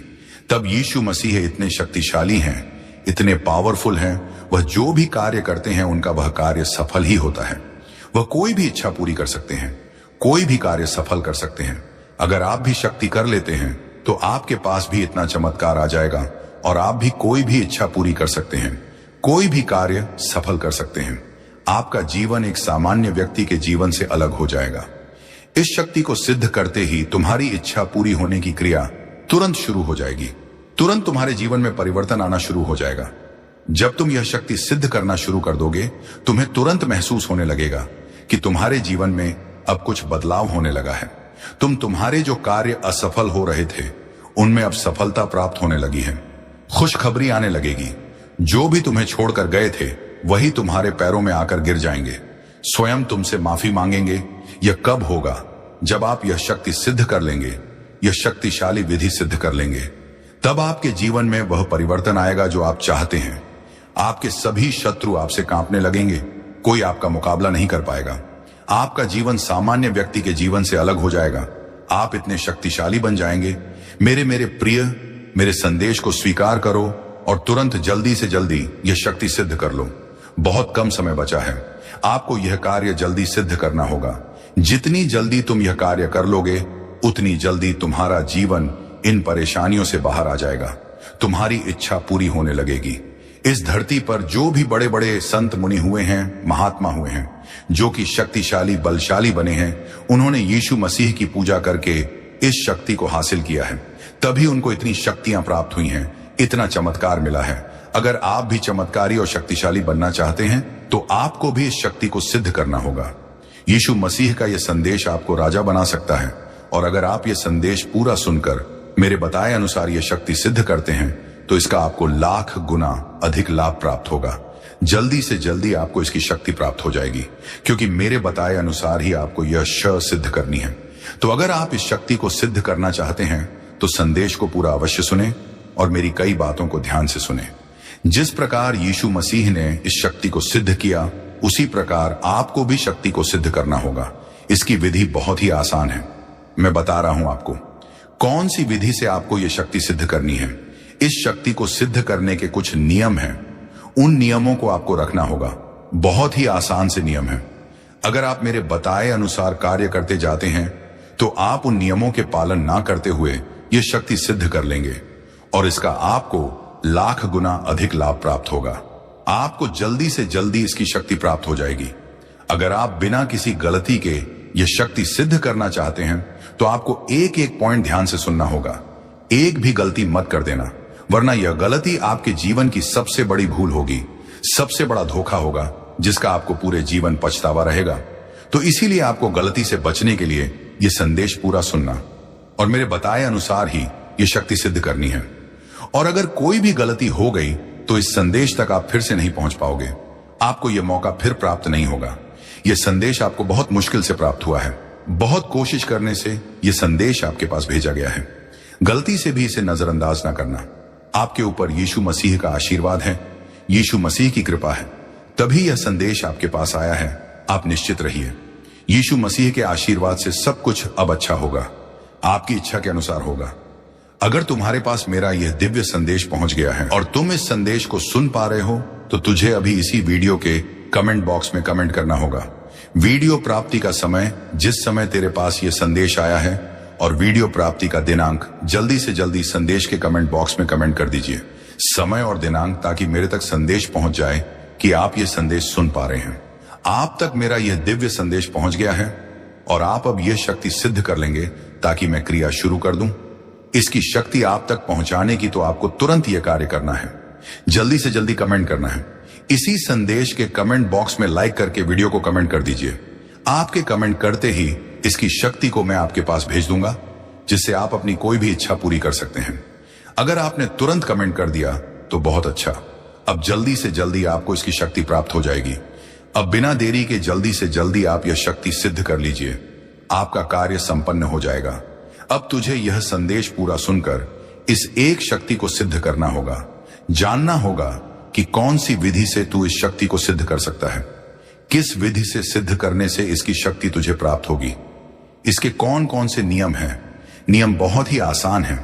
तब यीशु मसीह इतने शक्तिशाली हैं, इतने पावरफुल हैं, वह जो भी कार्य करते हैं उनका वह कार्य सफल ही होता है। वह कोई भी इच्छा पूरी कर सकते हैं, कोई भी कार्य सफल कर सकते हैं। अगर आप भी शक्ति कर लेते हैं तो आपके पास भी इतना चमत्कार आ जाएगा और आप भी कोई भी इच्छा पूरी कर सकते हैं, कोई भी कार्य सफल कर सकते हैं। आपका जीवन एक सामान्य व्यक्ति के जीवन से अलग हो जाएगा। इस शक्ति को सिद्ध करते ही तुम्हारी इच्छा पूरी होने की क्रिया तुरंत शुरू हो जाएगी। तुरंत तुम्हारे जीवन में परिवर्तन आना शुरू हो जाएगा। जब तुम यह शक्ति सिद्ध करना शुरू कर दोगे, तुम्हें तुरंत महसूस होने लगेगा कि तुम्हारे जीवन में अब कुछ बदलाव होने लगा है। तुम्हारे जो कार्य असफल हो रहे थे उनमें अब सफलता प्राप्त होने लगी है। खुशखबरी आने लगेगी। जो भी तुम्हें छोड़कर गए थे वही तुम्हारे पैरों में आकर गिर जाएंगे, स्वयं तुमसे माफी मांगेंगे। यह कब होगा? जब आप यह शक्ति सिद्ध कर लेंगे, यह शक्तिशाली विधि सिद्ध कर लेंगे। तब आपके जीवन में वह परिवर्तन आएगा जो आप चाहते हैं। आपके सभी शत्रु आपसे कांपने लगेंगे, कोई आपका मुकाबला नहीं कर पाएगा। आपका जीवन सामान्य व्यक्ति के जीवन से अलग हो जाएगा। आप इतने शक्तिशाली बन जाएंगे। मेरे प्रिय, मेरे संदेश को स्वीकार करो और तुरंत जल्दी से जल्दी यह शक्ति सिद्ध कर लो। बहुत कम समय बचा है। आपको यह कार्य जल्दी सिद्ध करना होगा। जितनी जल्दी तुम यह कार्य कर लोगे, उतनी जल्दी तुम्हारा जीवन इन परेशानियों से बाहर आ जाएगा। तुम्हारी इच्छा पूरी होने लगेगी। इस धरती पर जो भी बड़े बड़े संत मुनि हुए हैं, महात्मा हुए हैं, जो कि शक्तिशाली बलशाली बने हैं, उन्होंने यीशु मसीह की पूजा करके इस शक्ति को हासिल किया है। तभी उनको इतनी शक्तियां प्राप्त हुई हैं, इतना चमत्कार मिला है। अगर आप भी चमत्कारी और शक्तिशाली बनना चाहते हैं तो आपको भी इस शक्ति को सिद्ध करना होगा। यीशु मसीह का यह संदेश आपको राजा बना सकता है, और अगर आप यह संदेश पूरा सुनकर मेरे बताए अनुसार यह शक्ति सिद्ध करते हैं तो इसका आपको लाख गुना अधिक लाभ प्राप्त होगा। जल्दी से जल्दी आपको इसकी शक्ति प्राप्त हो जाएगी, क्योंकि मेरे बताए अनुसार ही आपको यह सिद्ध करनी है। तो अगर आप इस शक्ति को सिद्ध करना चाहते हैं तो संदेश को पूरा अवश्य सुने और मेरी कई बातों को ध्यान से सुने। जिस प्रकार यीशु मसीह ने इस शक्ति को सिद्ध किया, उसी प्रकार आपको भी शक्ति को सिद्ध करना होगा। इसकी विधि बहुत ही आसान है। मैं बता रहा हूं आपको कौन सी विधि से आपको यह शक्ति सिद्ध करनी है। इस शक्ति को सिद्ध करने के कुछ नियम हैं। उन नियमों को आपको रखना होगा। बहुत ही आसान से नियम है। अगर आप मेरे बताए अनुसार कार्य करते जाते हैं तो आप उन नियमों के पालन ना करते हुए यह शक्ति सिद्ध कर लेंगे, और इसका आपको लाख गुना अधिक लाभ प्राप्त होगा। आपको जल्दी से जल्दी इसकी शक्ति प्राप्त हो जाएगी। अगर आप बिना किसी गलती के यह शक्ति सिद्ध करना चाहते हैं तो आपको एक एक पॉइंट ध्यान से सुनना होगा। एक भी गलती मत कर देना, वरना यह गलती आपके जीवन की सबसे बड़ी भूल होगी, सबसे बड़ा धोखा होगा, जिसका आपको पूरे जीवन पछतावा रहेगा। तो इसीलिए आपको गलती से बचने के लिए यह संदेश पूरा सुनना और मेरे बताए अनुसार ही यह शक्ति सिद्ध करनी है। और अगर कोई भी गलती हो गई तो इस संदेश तक आप फिर से नहीं पहुंच पाओगे। आपको यह मौका फिर प्राप्त नहीं होगा। यह संदेश आपको बहुत मुश्किल से प्राप्त हुआ है। बहुत कोशिश करने से यह संदेश आपके पास भेजा गया है। गलती से भी इसे नजरअंदाज ना करना। आपके ऊपर यीशु मसीह का आशीर्वाद है, यीशु मसीह की कृपा है, तभी यह संदेश आपके पास आया है। आप निश्चित रहिए, यीशु मसीह के आशीर्वाद से सब कुछ अब अच्छा होगा, आपकी इच्छा के अनुसार होगा। अगर तुम्हारे पास मेरा यह दिव्य संदेश पहुंच गया है और तुम इस संदेश को सुन पा रहे हो, तो तुझे अभी इसी वीडियो के कमेंट बॉक्स में कमेंट करना होगा। वीडियो प्राप्ति का समय, जिस समय तेरे पास यह संदेश आया है, और वीडियो प्राप्ति का दिनांक जल्दी से जल्दी संदेश के कमेंट बॉक्स में कमेंट कर दीजिए। समय और दिनांक, ताकि मेरे तक संदेश पहुंच जाए कि आप यह संदेश सुन पा रहे हैं। आप तक मेरा यह दिव्य संदेश पहुंच गया है और आप अब यह शक्ति सिद्ध कर लेंगे ताकि मैं क्रिया शुरू कर दूं। इसकी शक्ति आप तक पहुंचाने की तो आपको तुरंत यह कार्य करना है। जल्दी से जल्दी कमेंट करना है। इसी संदेश के कमेंट बॉक्स में लाइक करके वीडियो को कमेंट कर दीजिए। आपके कमेंट करते ही इसकी शक्ति को मैं आपके पास भेज दूंगा, जिससे आप अपनी कोई भी इच्छा पूरी कर सकते हैं। अगर आपने तुरंत कमेंट कर दिया तो बहुत अच्छा। अब जल्दी से जल्दी आपको इसकी शक्ति प्राप्त हो जाएगी। अब बिना देरी के जल्दी से जल्दी आप यह शक्ति सिद्ध कर लीजिए। आपका कार्य संपन्न हो जाएगा। अब तुझे यह संदेश पूरा सुनकर इस एक शक्ति को सिद्ध करना होगा। जानना होगा कि कौन सी विधि से तू इस शक्ति को सिद्ध कर सकता है। किस विधि से सिद्ध करने से इसकी शक्ति तुझे प्राप्त होगी। इसके कौन कौन से नियम हैं। नियम बहुत ही आसान हैं।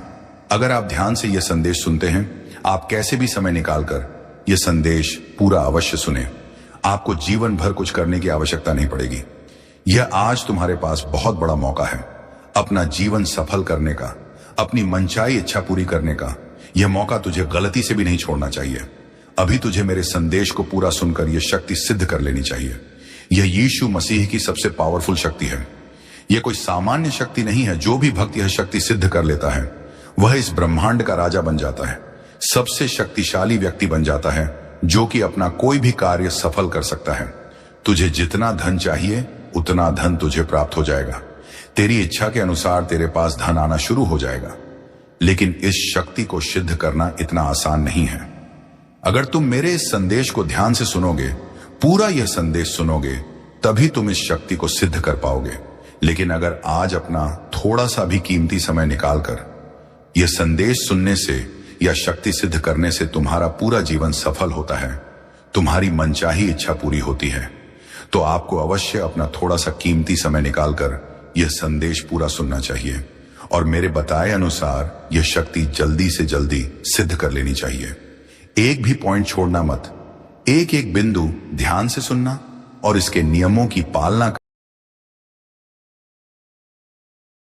अगर आप ध्यान से यह संदेश सुनते हैं, आप कैसे भी समय निकालकर यह संदेश पूरा अवश्य सुने। आपको जीवन भर कुछ करने की आवश्यकता नहीं पड़ेगी। यह आज तुम्हारे पास बहुत बड़ा मौका है अपना जीवन सफल करने का, अपनी मनचाही इच्छा पूरी करने का। यह मौका तुझे गलती से भी नहीं छोड़ना चाहिए। अभी तुझे मेरे संदेश को पूरा सुनकर यह शक्ति सिद्ध कर लेनी चाहिए। यह यीशु मसीह की सबसे पावरफुल शक्ति है। यह कोई सामान्य शक्ति नहीं है। जो भी भक्त यह शक्ति सिद्ध कर लेता है, वह इस ब्रह्मांड का राजा बन जाता है, सबसे शक्तिशाली व्यक्ति बन जाता है, जो कि अपना कोई भी कार्य सफल कर सकता है। तुझे जितना धन चाहिए उतना धन तुझे प्राप्त हो जाएगा। तेरी इच्छा के अनुसार तेरे पास धन आना शुरू हो जाएगा। लेकिन इस शक्ति को सिद्ध करना इतना आसान नहीं है। अगर तुम मेरे इस संदेश को ध्यान से सुनोगे, पूरा यह संदेश सुनोगे, तभी तुम इस शक्ति को सिद्ध कर पाओगे। लेकिन अगर आज अपना थोड़ा सा भी कीमती समय निकालकर यह संदेश सुनने से या शक्ति सिद्ध करने से तुम्हारा पूरा जीवन सफल होता है, तुम्हारी मनचाही इच्छा पूरी होती है, तो आपको अवश्य अपना थोड़ा सा कीमती समय निकालकर यह संदेश पूरा सुनना चाहिए और मेरे बताए अनुसार यह शक्ति जल्दी से जल्दी सिद्ध कर लेनी चाहिए। एक भी पॉइंट छोड़ना मत। एक एक बिंदु ध्यान से सुनना और इसके नियमों की पालना